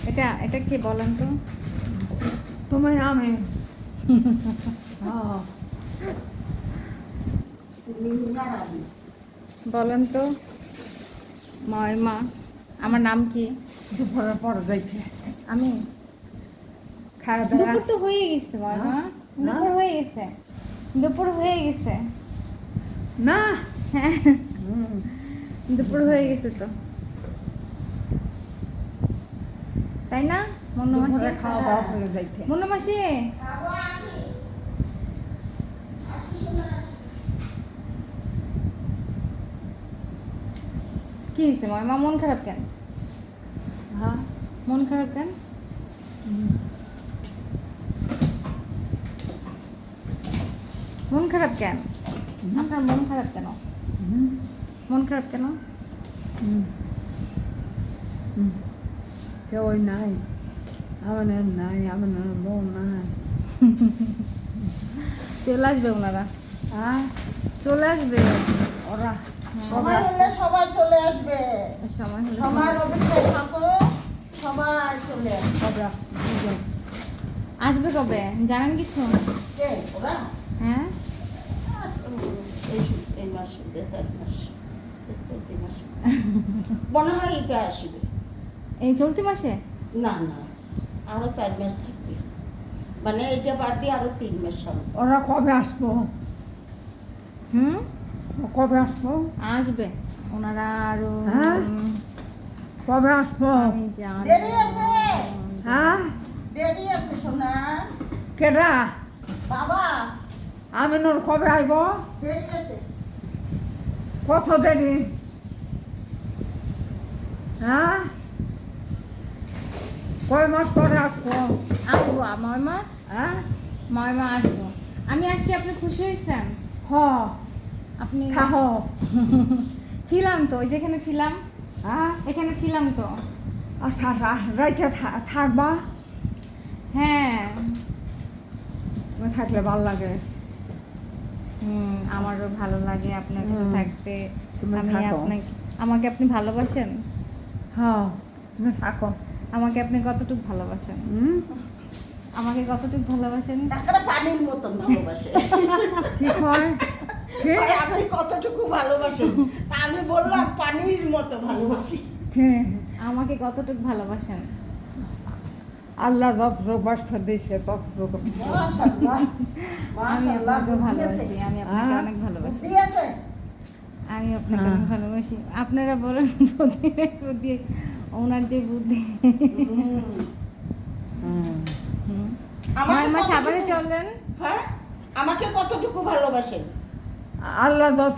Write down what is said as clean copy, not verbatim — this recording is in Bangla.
এটা এটা কি বলেন তো? তোমায় আমি বলেন তো ময়মা, আমার নাম কি? দুপুরে পরে যাইছে আমি খাওয়া দাওয়া দুপুর তো হয়ে গেছে ময়মা, দুপুর হয়ে গেছে, দুপুর হয়ে গেছে। না হ্যাঁ দুপুর হয়ে গেছে তো, তাই না মনু মাসি? দুপুরে খাওয়া দাওয়া করে যাইছে মনু মাসি কি হয়েছে ময়মা? মন খারাপ কেন? হ্যাঁ মন খারাপ কেন? মন খারাপ কেন? আপনার মন খারাপ কেন? মন খারাপ কেন? কেউ নাই আমার নাই, আমার বউ নাই। চলে আসবে ওনারা, আর চলে আসবে ওরা সময় হলে সবাই চলে আসবে। সময় হলে সবার অপেক্ষায় থাকো, সবাই চলে আসবে। কবে আসবে? আসবে কবে জানেন কিছু? কে ওরা? হ্যাঁ এই মাস, 4 মাস, 4 মাস মনে হয় এটা আসবে। এই চলতি মাসে? না না, আরো 4 মাস থাকবে, মানে এটা বাদ দিয়ে আরো 3 মাস হবে। ওরা কবে আসবো? হুম কবে আসবো? আসবে ওনারা আরো হ্যাঁ? কবে আসবো? আমি জানি দেরি আছে। হ্যাঁ দেরি আছে সোনা। কেডা? বাবা আমিনুর কবে আইব? দেরি আছে। কত দেরি? হ্যাঁ কয় মাস পরে আসবো? আসবো ময়মা, হ্যাঁ ময়মা আসবো। আমি আসছি, আপনি খুশি হয়েছেন? হ আপনি থাকো। ছিলাম তো, ওই যেখানে ছিলাম, হ্যাঁ এখানে ছিলাম তো। আচ্ছা রাইতে থাকবা? হ্যাঁ থাকলে ভাল লাগে। আমারও ভালো লাগে আপনার কাছে থাকতে। তুমি আমি থাকো। আপনাকে, আমাকে আপনি ভালোবাসেন? হ্যাঁ তুমি থাকো। আমাকে আপনি কতটুকু ভালোবাসেন? আমাকে কতটুকু ভালোবাসেন? একটা পানির মতন ভালোবাসে। কি কয়? কি? ভাই, আপনি কতটুকু ভালোবাসেন? তা আমি বললাম পানির মতো ভালোবাসি। কি? আমাকে কতটুকু ভালোবাসেন? আল্লাহ যতটুকু কষ্ট দিয়েছে ততটুকু। মাশাআল্লাহ, আমি মাশাআল্লাহ, আপনাকে বুদ্ধি ভালোবাসি, আছে। আমি আপনাকে হ্যাঁ? অনেক ভালোবাসি। বুদ্ধি আছে। আমি আপনাকে অনেক ভালোবাসি। আপনারা বলেন বুদ্ধি নেই, বুদ্ধি, ওনার যে বুদ্ধি। হুম। আমাকে ময়মা সাভারে কতটুকু- চললেন? হ্যাঁ, আমাকে কতটুকু ভালোবাসেন? আল্লাহ যত